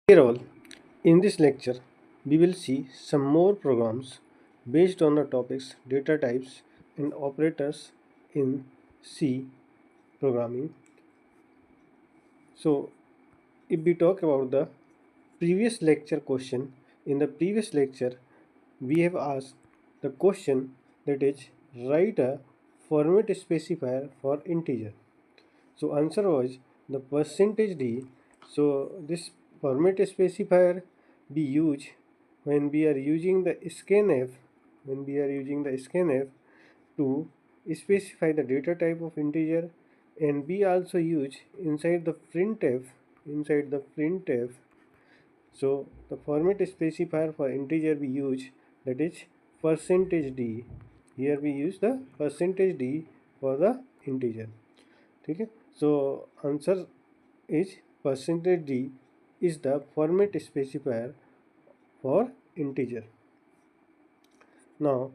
Dear all, in this lecture, we will see some more programs based on the topics data types and operators in C programming. So, if we talk about the previous lecture question, in the previous lecture, we have asked the question that is write a format specifier for integer. So answer was the percentage %d. So this format specifier we use when we are using the scanf, to specify the data type of integer, and we also use inside the printf. So the format specifier for integer we use, that is percentage %d. Here we use the percentage %d for the integer. Okay, so answer is percentage %d is the format specifier for integer. Now,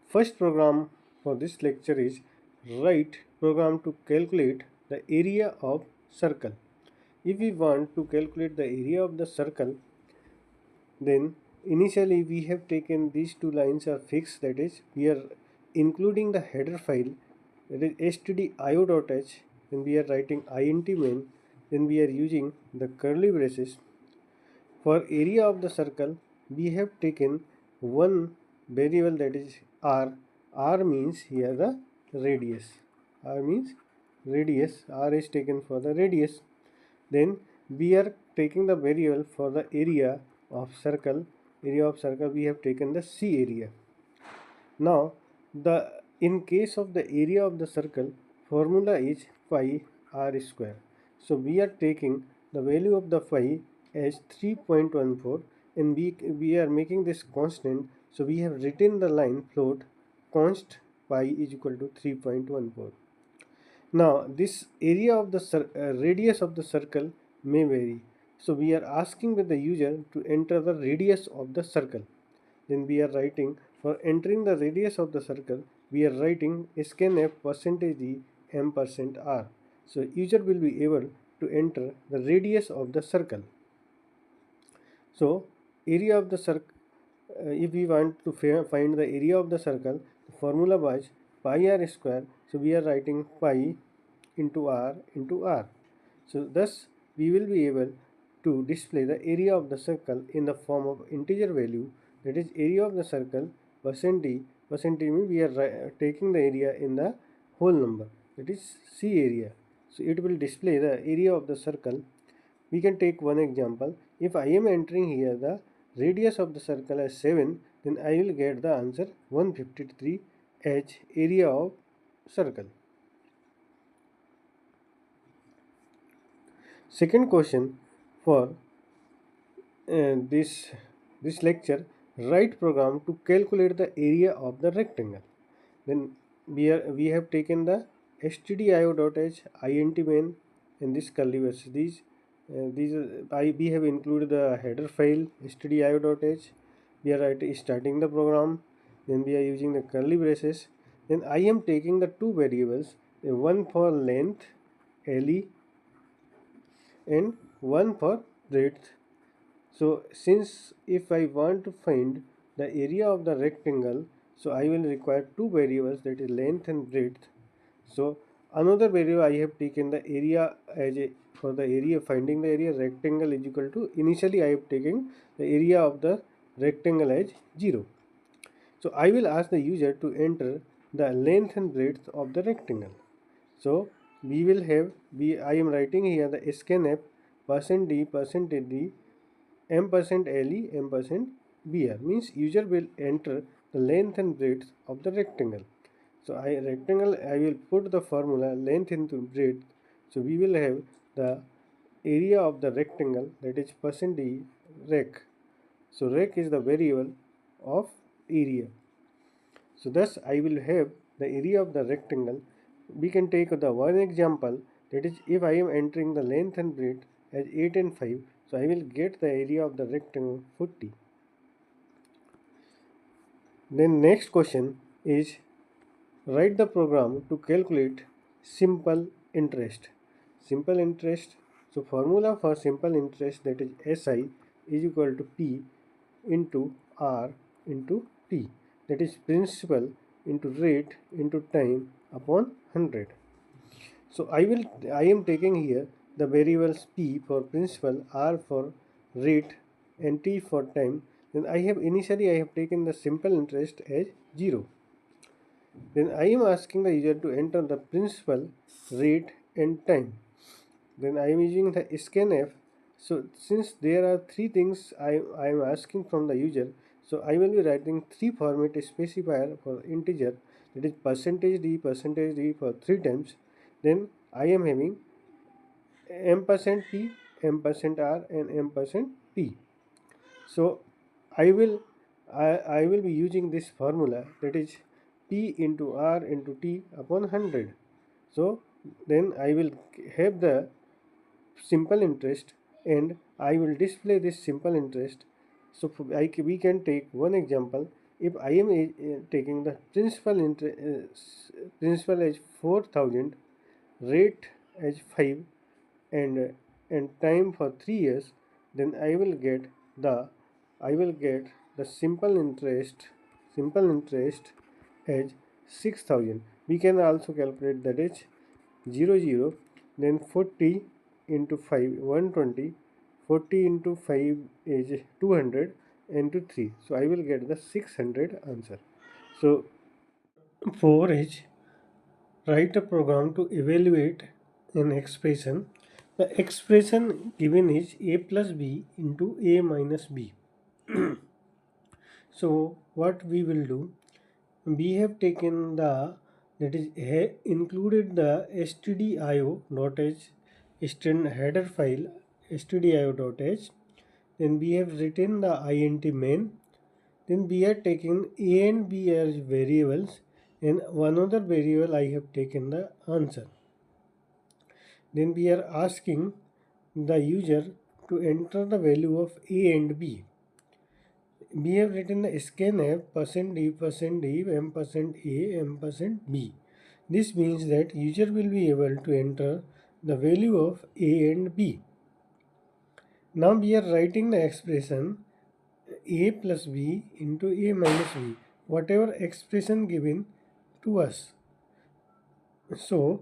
first program for this lecture is write program to calculate the area of circle. If we want to calculate the area of the circle, then initially we have taken these two lines are fixed, that is we are including the header file, that is stdio.h. When we are writing int main, then we are using the curly braces. For area of the circle, we have taken one variable, that is r. R means here the radius. R means radius. R is taken for the radius. Then we are taking the variable for the area of circle. Area of circle, we have taken the C area. Now, the in case of the area of the circle, formula is pi r square. So we are taking the value of the phi as 3.14, and we are making this constant. So we have written the line float const pi is equal to 3.14. Now this area of the radius of the circle may vary. So we are asking with the user to enter the radius of the circle. Then we are writing, for entering the radius of the circle, we are writing scanf percentage %d m%r. So user will be able to enter the radius of the circle. So area of the circle, if we want to find the area of the circle, the formula was pi r square. So we are writing pi into r into r. So thus we will be able to display the area of the circle in the form of integer value, that is area of the circle %d. %d means we are taking the area in the whole number, that is C area. So it will display the area of the circle. We can take one example. If I am entering here the radius of the circle as 7, then I will get the answer 153 as area of circle. Second question for this lecture, write program to calculate the area of the rectangle. Then we have taken the stdio.h int main in this curly braces. We have included the header file stdio.h. We are starting the program. Then we are using the curly braces. Then I am taking the two variables, one for length le and one for breadth. So since if I want to find the area of the rectangle, so I will require two variables, that is length and breadth. So another variable I have taken the area as a, for the area, finding the area rectangle is equal to, initially I have taken the area of the rectangle as 0. So I will ask the user to enter the length and breadth of the rectangle. So we will have, I am writing here the scanf %d %d m%le m%br, means user will enter the length and breadth of the rectangle. So I will put the formula length into breadth. So we will have the area of the rectangle, that is %d rec. So rec is the variable of area. So thus I will have the area of the rectangle. We can take the one example, that is if I am entering the length and breadth as 8 and 5, so I will get the area of the rectangle 40. Then next question is write the program to calculate simple interest. Simple interest. So formula for simple interest, that is SI, is equal to P into R into T, that is principal into rate into time upon 100. So I am taking here the variables P for principal, R for rate and T for time. Then I have taken the simple interest as 0. Then I am asking the user to enter the principal, rate and time. Then I am using the scanf. So since there are three things I am asking from the user, so I will be writing three format specifier for integer, that is percentage d for three times. Then I am having m% p, m% r and m% p. So I will I will be using this formula, that is p into r into t upon 100. So then I will have the simple interest and I will display this simple interest. So we can take one example. If I am taking the principal as 4000, rate as 5 and time for 3 years, then I will get the simple interest as 6000. We can also calculate, that is 00, then 40 into 5 120, 40 into 5 is 200 into 3, so I will get the 600 answer. So 4 is write a program to evaluate an expression. The expression given is a plus b into a minus b. So what we will do, we have taken the, that is included the stdio.h string header file stdio.h. Then we have written the int main. Then we are taking a and b as variables, and one other variable I have taken the answer. Then we are asking the user to enter the value of a and b. We have written the scanf %d, %d, m%a, m%b. This means that user will be able to enter the value of a and b. Now we are writing the expression a plus b into a minus b, whatever expression given to us. So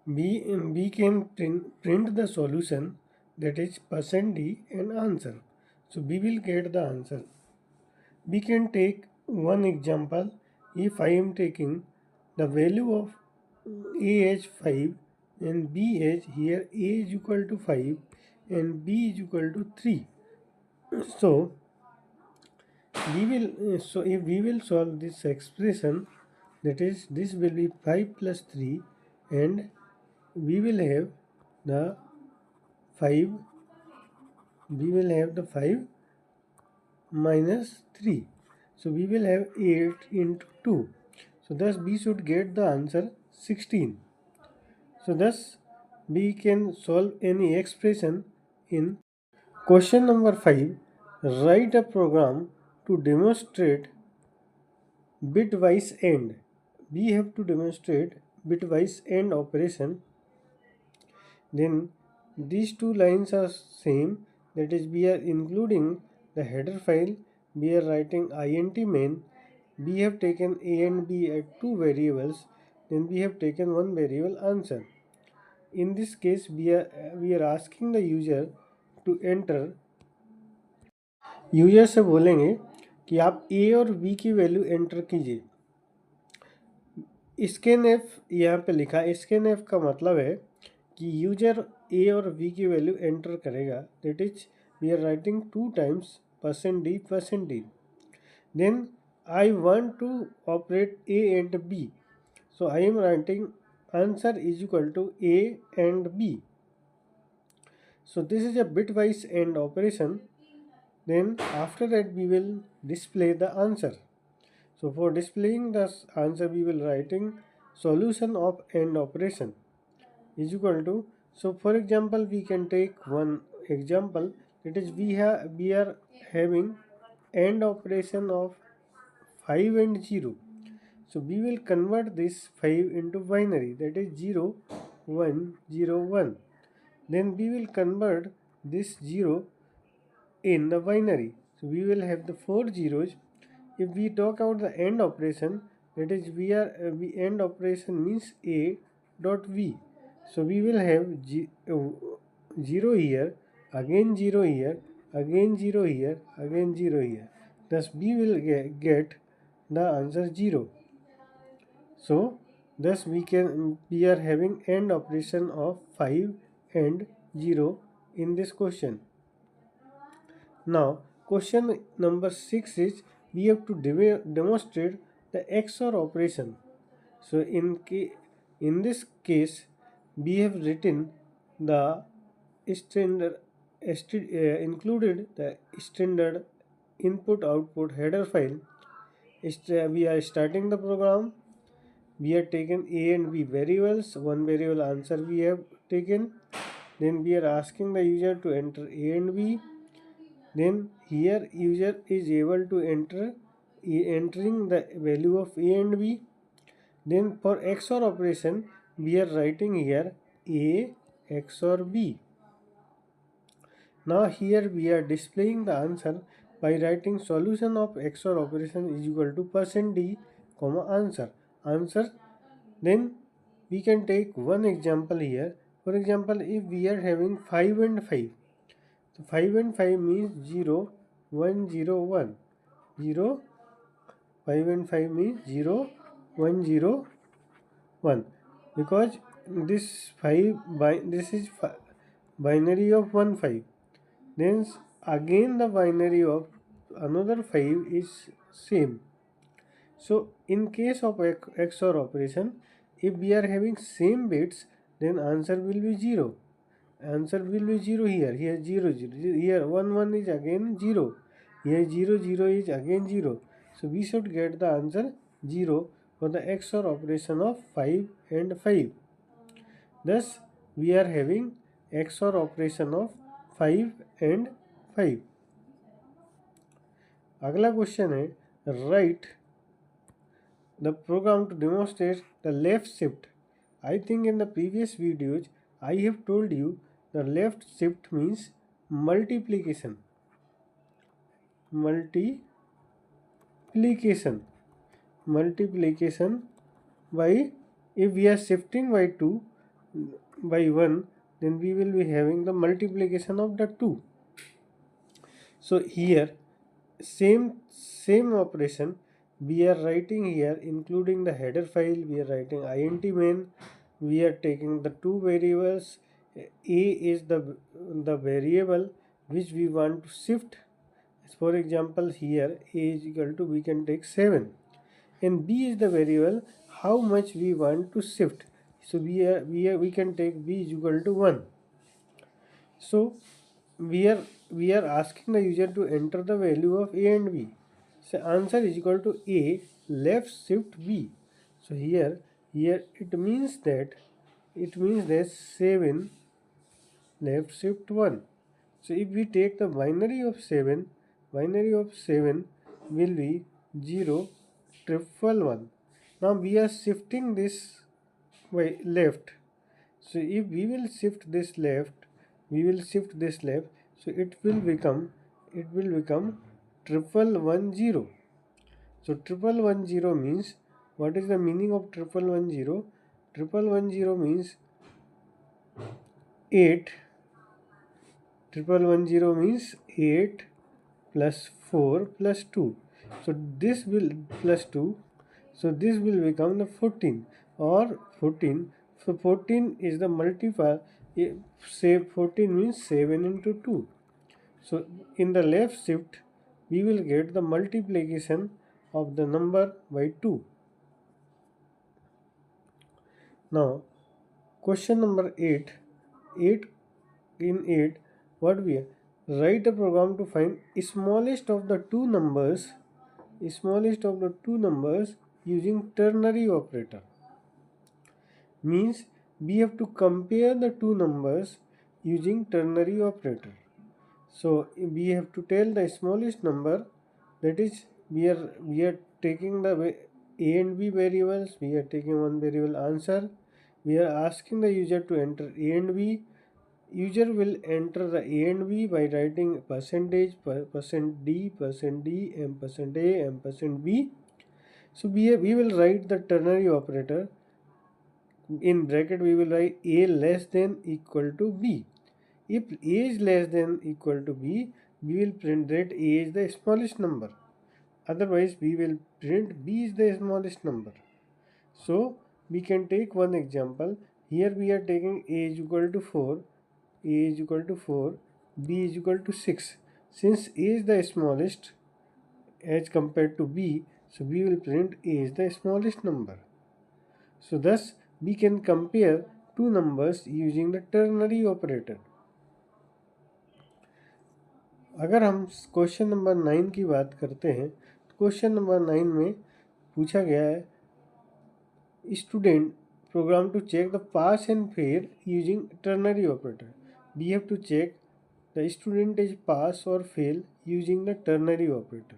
we can print the solution, that is %d and answer. So we will get the answer. We can take one example. If I am taking the value of a as 5 and b as, here a is equal to 5 and b is equal to 3. So if we will solve this expression, that is this will be 5 plus 3 and we will have the 5 minus 3. So we will have 8 into 2. So thus we should get the answer 16. So thus we can solve any expression in question number 5. Write a program to demonstrate bitwise AND. We have to demonstrate bitwise AND operation. Then these two lines are same, that is we are including the header file, we are writing int main, we have taken a and b as two variables, then we have taken one variable answer. In this case we are asking the user to enter. User से बोलेंगे कि आप ए और b की value enter कीजिए. Scanf यहाँ पे लिखा है. स्कैनएफ का मतलब है कि यूजर ए और बी की वैल्यू एंटर करेगा. That is we are writing 2 times %d. Then I want to operate a and b, so I am writing answer is equal to a and b. So this is a bitwise AND operation. Then after that we will display the answer. So for displaying the answer we will writing solution of AND operation is equal to, so for example we can take one example, that is we are having AND operation of 5 and 0. So we will convert this 5 into binary, that is 0 1 0 1. then we will convert this 0 in the binary. So we will have the 4 zeros. If we talk about the AND operation, that is we AND operation means A dot V. So we will have 0 here, again 0 here, again 0 here, again 0 here. Thus we will get the answer 0. So thus we are having AND operation of 5 and 0 in this question. Now, question number 6 is we have to demonstrate the XOR operation. So, in this case, we have written the standard included the standard input output header file. We are starting the program. We have taken A and B variables. One variable answer we have taken. Then we are asking the user to enter A and B. Then here user is able to entering the value of A and B. Then for XOR operation we are writing here A XOR B. Now here we are displaying the answer by writing solution of XOR operation is equal to %d, answer. Then we can take one example here. For example, if we are having 5 and 5, so 5 and 5 means 0 1 0 1, 0 5 and 5 means 0 1 0 1, because this this is binary of 1 5. Then again the binary of another 5 is same. So in case of XOR operation, if we are having same bits, then answer will be 0. Answer will be 0 here. Here 0 0. Here 1 1 is again 0. Here 0 0 is again 0. So we should get the answer 0 for the XOR operation of 5 and 5. Thus we are having XOR operation of 5 and 5. अगला question है right the program to demonstrate the left shift. I think in the previous videos I have told you the left shift means multiplication by, if we are shifting by 2 by 1, then we will be having the multiplication of the 2. So here same operation we are writing here, including the header file. We are writing int main. We are taking the two variables. A is the variable which we want to shift. For example, here A is equal to, we can take 7, and B is the variable how much we want to shift. So we can take B is equal to 1. So we are asking the user to enter the value of A and B. So answer is equal to A left shift B. So here it means that 7 left shift 1. So if we take the binary of 7 will be 0 triple 1. Now we are shifting this by left. So if we will shift this left, so it will become triple 1 0. So triple 1 0 means, what is the meaning of triple 1 0? Triple 1 0 means 8. Triple 1 0 means 8 plus 4 plus 2. So this will plus 2. So this will become the 14 or 14. So 14 is the multiplier. Say 14 means 7 into 2. So in the left shift we will get the multiplication of the number by 2. Now question number 8. In 8, what we have? Write a program to find smallest of the two numbers using ternary operator. Means we have to compare the two numbers using ternary operator. So we have to tell the smallest number, that is we are taking the A and B variables. We are taking one variable answer. We are asking the user to enter A and B. user will enter the A and B by writing percentage, %d, %d, %a, %b. So we will write the ternary operator. In bracket we will write A less than equal to B. If A is less than equal to B, we will print that A is the smallest number. Otherwise, we will print B is the smallest number. So we can take one example. Here we are taking A is equal to 4, A is equal to 4, B is equal to 6. Since A is the smallest as compared to B, so we will print A is the smallest number. So thus we can compare two numbers using the ternary operator. अगर हम question number 9 की बात करते हैं तो question number 9 में पूछा गया है student program to check the pass and fail using ternary operator. We have to check the student is pass or fail using the ternary operator.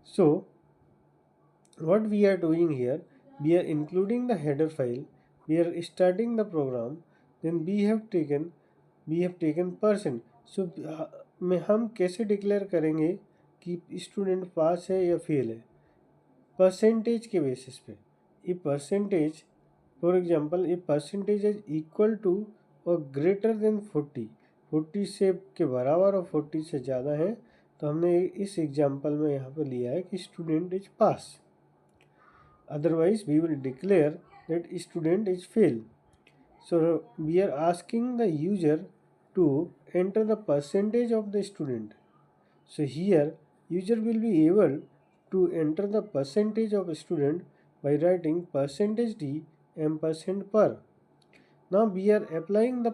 So what we are doing here, we are including the header file, we are starting the program, then we have taken percent. So में हम कैसे declare करेंगे कि student पास है या fail है? Percentage के basis पे. ये परसेंटेज फॉर एग्जांपल ये परसेंटेज इज इक्वल टू और ग्रेटर देन 40 से के बराबर और 40 से ज़्यादा है, तो हमने इस एग्जांपल में यहाँ पर लिया है कि student is pass. Otherwise, we will declare that student is fail. So we are asking the user to enter the percentage of the student. So here user will be able to enter the percentage of a student by writing %d and %per. Now we are applying the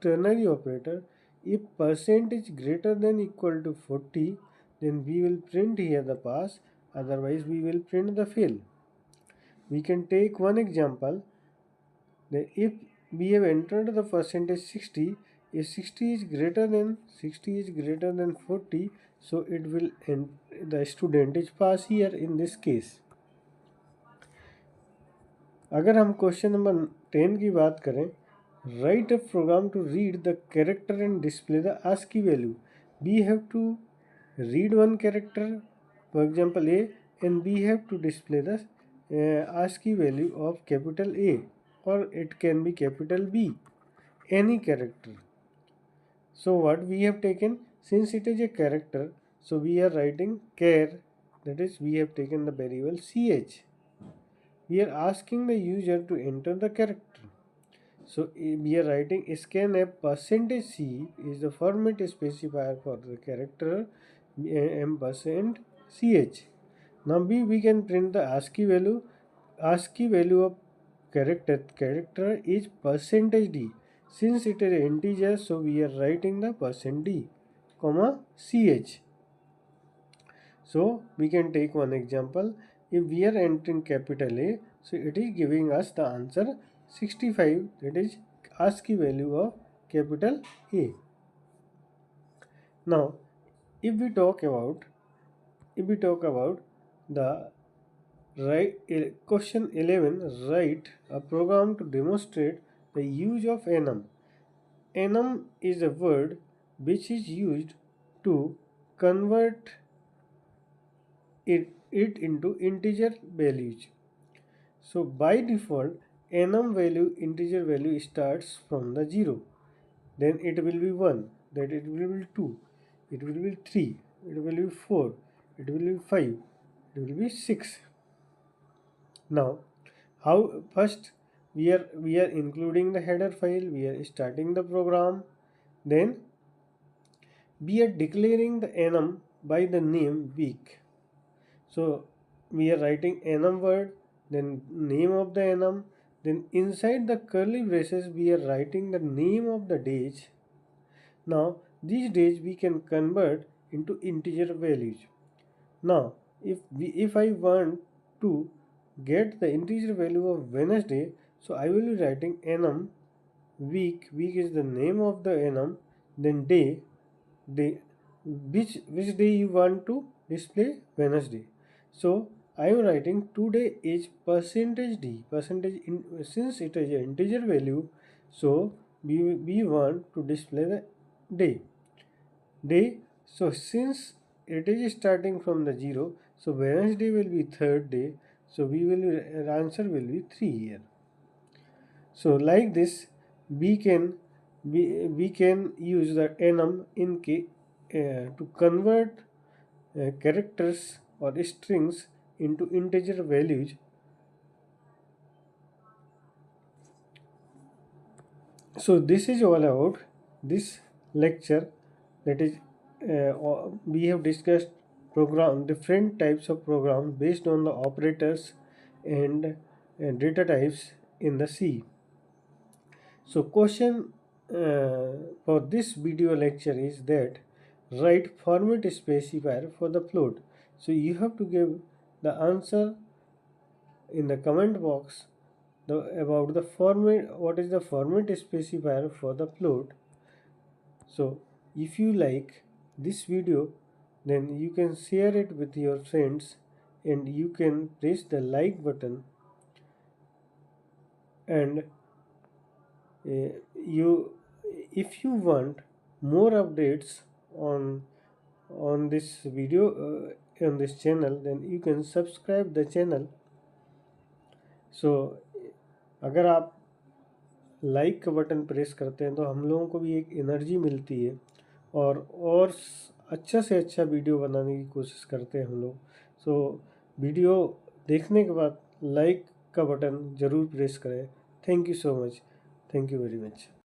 ternary operator. If percent is greater than equal to 40, then we will print here the pass, otherwise we will print the fail. We can take one example that if we have entered the percentage 60, if 60 is greater than 40, so it will the student is pass here in this case. अगर हम question number 10 की बात करें, write a program to read the character and display the ASCII value. We have to read one character, for example A, and we have to display the ASCII value of capital A, or it can be capital B, any character. So what we have taken, since it is a character, so we are writing char, that is we have taken the variable ch. We are asking the user to enter the character. So we are writing scanf %c is the format specifier for the character %ch. Now we can print the ASCII value. ASCII value of character is %d. Since it is an integer, so we are writing the %d, ch. So we can take one example. If we are entering capital A, so it is giving us the answer 65, that is ASCII value of capital A. Now if we talk about the question 11, write a program to demonstrate the use of enum. Enum is a word which is used to convert it into integer values. So by default, enum value, integer value starts from the 0. Then it will be 1, then it will be 2, it will be 3, it will be 4, it will be 5, it will be 6. Now, how first we are including the header file, we are starting the program, then we are declaring the enum by the name week. So we are writing enum word, then name of the enum, then inside the curly braces we are writing the name of the days. Now these days we can convert into integer values. Now if I want to get the integer value of Wednesday, so I will be writing enum week is the name of the enum, then day which day you want to display Wednesday. So I am writing today is %d, since it is an integer value, so we want to display the day. So since it is starting from the 0, so Wednesday will be third day, so answer will be 3 here. So like this we can use the enum to convert characters or strings into integer values. So this is all about this lecture, that is we have discussed different types of programs based on the operators and data types in the C. So question for this video lecture is that write format specifier for the float. So you have to give the answer in the comment box about the format, what is the format specifier for the float. So if you like this video, then you can share it with your friends and you can press the like button, and you if you want more updates on this video on this channel, then you can subscribe the channel. So अगर आप like का button press करते हैं तो हम लोगों को भी एक एनर्जी मिलती है और अच्छा से अच्छा वीडियो बनाने की कोशिश करते हैं हम लोग. सो वीडियो देखने के बाद लाइक का बटन ज़रूर प्रेस करें. Thank you so much. Thank you very much.